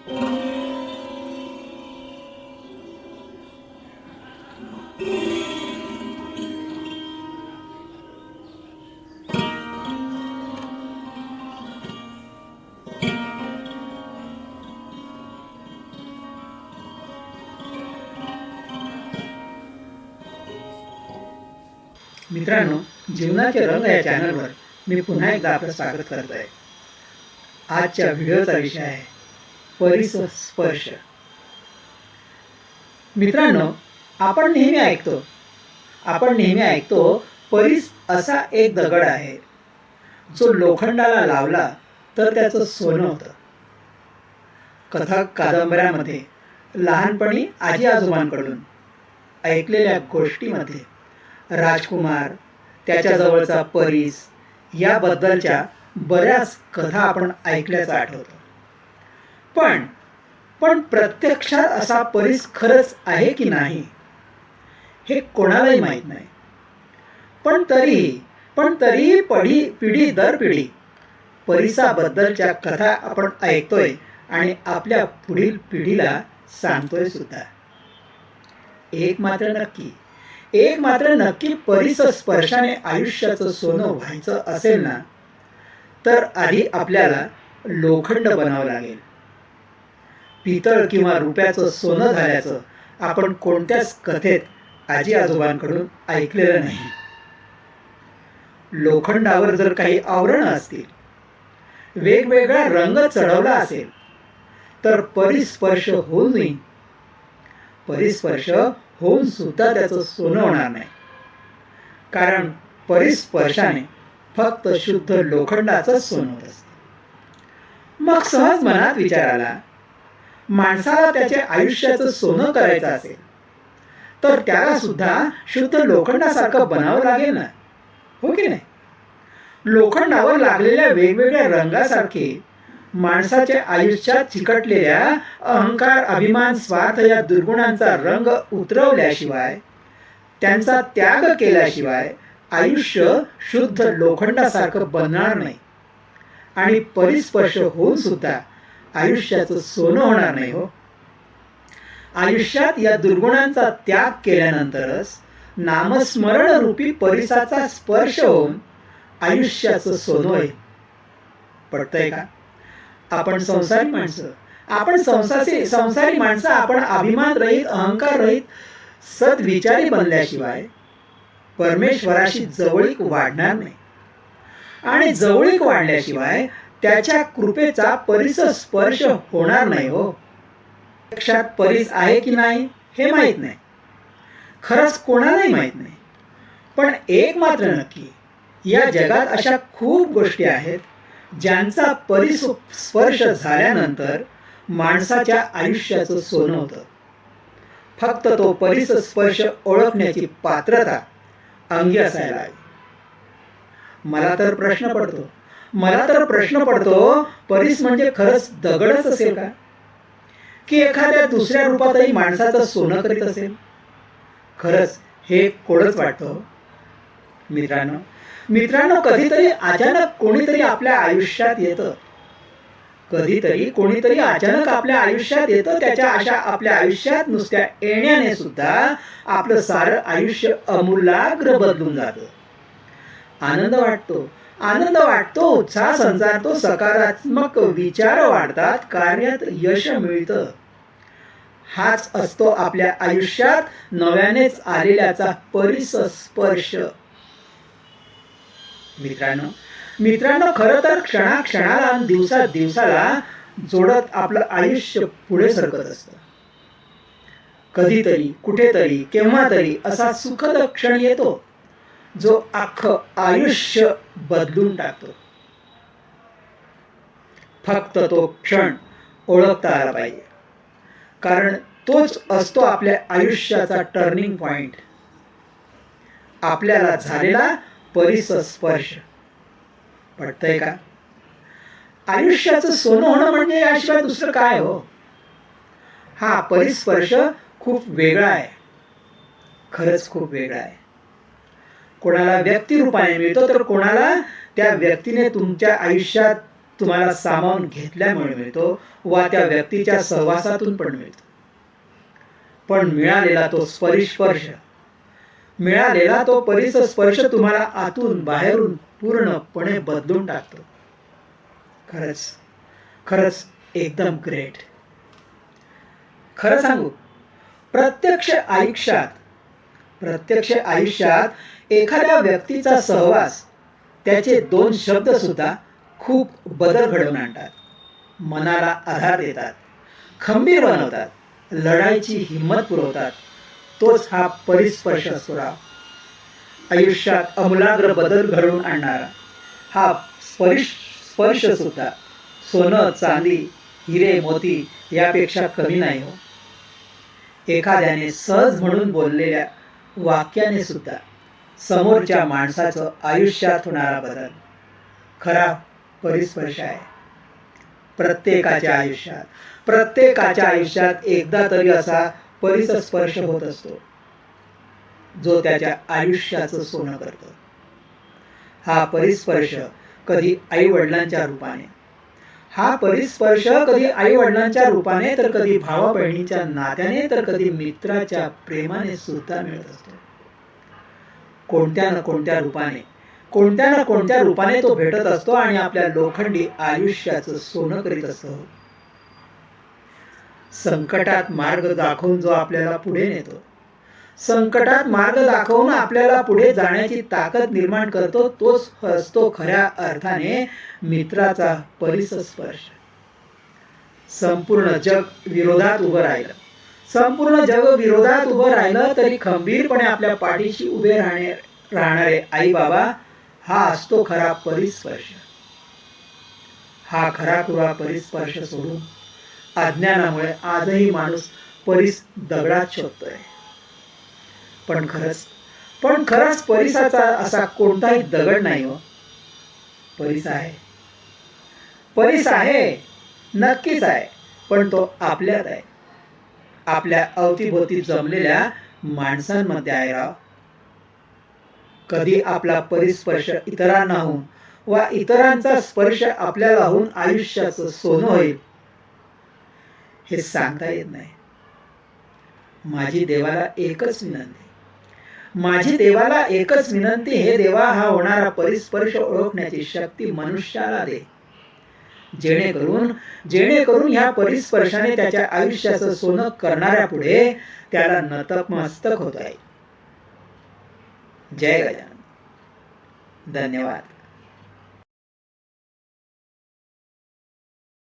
मित्रांनो, जीवनाचे रंग या चॅनलवर मी पुन्हा एकदा आपलं स्वागत करत आहे. आजच्या व्हिडिओचा विषय आहे परिस्पर्श. मित्रांनो, आपण नेहमी ऐकतो परीस असा एक दगड आहे जो लोखंडाला लावला तर त्याचं सोनं होतं. कथा कादंबऱ्यामध्ये लहानपणी आजी आजोबांकडून ऐकलेल्या गोष्टीमध्ये राजकुमार, त्याच्याजवळचा परीस याबद्दलच्या बऱ्याच कथा आपण ऐकल्याचं आठवतं. पण प्रत्यक्षात असा परीस खरंच आहे की नाही हे कोणालाही माहीत नाही. पण तरीही पिढी दर पिढी परीसाबद्दलच्या कथा आपण ऐकतोय आणि आपल्या पुढील पिढीला सांगतोय सुद्धा. एक मात्र नक्की परिस्पर्शाने आयुष्याचं सोनं व्हायचं असेल ना, तर आधी आपल्याला लोखंड बनावं लागेल. पितळ किंवा रुप्याचं सोनं झाल्याचं आपण कोणत्याच कथेत आजी आजोबांकडून ऐकलेलं नाही. लोखंडावर जर काही आवरणं असतील, वेगवेगळा रंग चढवला असेल, तर परिस्पर्श होऊन सुद्धा त्याचं सोनं होणार नाही. कारण परिस्पर्शाने फक्त शुद्ध लोखंडाचं सोनं होत असतं. मग सहज मनात विचार आला, माणसाला त्याच्या आयुष्याचं सोनं करायचं असेल तर त्याला सुद्धा शुद्ध लोखंडासारखं बनावं लागेल ना, हो की नाही? लोखंडावर लागलेल्या वेगवेगळ्या रंगासारखे माणसाच्या आयुष्यात चिकटलेल्या अहंकार, अभिमान, स्वार्थ या दुर्गुणांचा रंग उतरवल्याशिवाय, त्यांचा त्याग केल्याशिवाय आयुष्य शुद्ध लोखंडासारखं बनणार नाही. आणि परिस्पर्श होऊन सुद्धा आयुष्याचं सोनं होणार नाही. हो, आयुष्यात या दुर्गुणांचा त्याग केल्यानंतरच नामस्मरण रूपी परिसाचा स्पर्श होऊन आयुष्याचं सोनं होईल. पटतंय का? आपण संसारी माणसं, आपण अभिमान रहित, अहंकार रहित, सद्विचारी बनल्याशिवाय परमेश्वराशी जवळीक वाढणार नाही. आणि जवळीक वाढल्याशिवाय त्याच्या कृपेचा परिस्पर्श होणार नाही. हो, प्रत्यक्षात परीस आहे की नाही हे माहीत नाही, खरंच कोणालाही माहीत नाही. पण एक मात्र नक्की, या जगात अशा खूप गोष्टी आहेत ज्यांचा परिस्पर्श झाल्यानंतर माणसाच्या आयुष्याचं सोनं होतं. फक्त तो परिस्पर्श ओळखण्याची पात्रता अंगी असायला हवी. मला तर प्रश्न पडतो, परीस म्हणजे खरंच दगडच असेल का, की एखाद्या दुसऱ्या रूपातही माणसाचं सोनं करीत असेल? खरंच हे कोडच वाटतं. मित्रांनो, कधीतरी अचानक कोणीतरी आपल्या आयुष्यात येतं. त्याच्या अशा आपल्या आयुष्यात नुसत्या येण्याने सुद्धा आपलं सारं आयुष्य अमूलाग्र बदलून जातं. आनंद वाटतो, उत्साह संचारतो, सकारात्मक विचार वाढतात, कार्यात यश मिळतं. हाच असतो आपल्या आयुष्यात नव्यानेच आलेल्याचा परिस्पर्श. मित्रांनो, खरं तर क्षणाक्षणाला, दिवसाला जोडत आपलं आयुष्य पुढे सरकत असतं. कधीतरी, कुठेतरी, केव्हा तरी असा सुखद क्षण येतो जो अख्खं आयुष्य बदलून टाकतो. फक्त तो क्षण ओळखता आला पाहिजे, कारण तोच असतो आपल्या आयुष्याचा टर्निंग पॉइंट. आपल्याला झालेला परिस्पर्श. पटतंय का? आयुष्याचं सोनं होणं म्हणजे याशिवाय दुसरं काय? हो, हा परिस्पर्श खूप वेगळा आहे, खरंच खूप वेगळा आहे. कोणाला व्यक्तिरूपाने मिळतो, तर कोणाला त्या व्यक्तीने तुमच्या आयुष्यात तुम्हाला सामावून घेतल्यामुळे मिळतो वा त्या व्यक्तीच्या सहवासातून पण मिळतो. पण मिळालेला तो मिळालेला तो स्पर्श तुम्हाला आतून बाहेरून पूर्णपणे बदलून टाकतो. खरंच खरंच एकदम ग्रेट. खरं सांगू, प्रत्यक्ष आयुष्यात एखाद्या व्यक्तीचा सहवास, त्याचे 2 शब्द सुद्धा खूप बदल घडवून आणतात. मनाला आधार देतात, खंबीर बनवतात, लढायची हिंमत पुरवतात. तोच हा परिस्पर्श असतो राव. आयुष्यात आमूलाग्र बदल घडवून आणणारा हा स्पर्श सुद्धा सोनं चांदी हिरे मोती यापेक्षा कमी नाही हो. एखाद्याने सहज म्हणून बोललेल्या वाक्याने सुद्धा समोरच्या माणसाचं आयुष्यात होणारा बदल खरा परिस्पर्श आहे. प्रत्येकाच्या आयुष्यात एकदा तरी असा परिस्पर्श होत असतो जो त्याच्या आयुष्याचं सोनं करतो. हा परिस्पर्श कधी आई वडिलांच्या रूपाने, तर कधी भावा बहिणीच्या नात्याने, तर कधी मित्राच्या प्रेमाने सुद्धा मिळत असतो. कोणत्या ना कोणत्या रूपाने तो भेटत असतो आणि आपल्या लोखंडी आयुष्याचं सोनं करीत असतो. संकटात मार्ग दाखवून जो आपल्याला पुढे नेतो, संकटात मार्ग दाखवून आपल्याला पुढे जाण्याची ताकद निर्माण करतो, तोच असतो खऱ्या अर्थाने मित्राचा परिस्पर्श. संपूर्ण जग विरोधात उभं राहिलं तरी खंबीरपणे आपल्या पाठीशी उभे राहणारे आई बाबा, हा असतो खरा परिस्पर्श. हा खरा खुरा परिस्पर्श सोडून अज्ञानामुळे आजही माणूस दगडात शोधतोय. पण खरंच परिसाचा असा कोणताही दगड नाही हो. परिस आहे, नक्कीच आहे, पण तो आपल्यात आहे, आपल्या अवतीभोवती जमलेल्या माणसांमध्ये आहे राव. कधी आपला परिस्पर्श इतरांना होऊन वा इतरांचा स्पर्श आपल्याला होऊन आयुष्याचं सोनं होईल हे सांगता येत नाही. माझी देवाला एकच विनंती, हे देवा, हा होणारा परिस्पर्श ओळखण्याची शक्ती मनुष्याला दे, जेणेकरून ह्या परिस्पर्शाने त्याच्या आयुष्याचं सोनं करणाऱ्या पुढे त्याला नतमस्तक होता येईल. जय गजानन. धन्यवाद.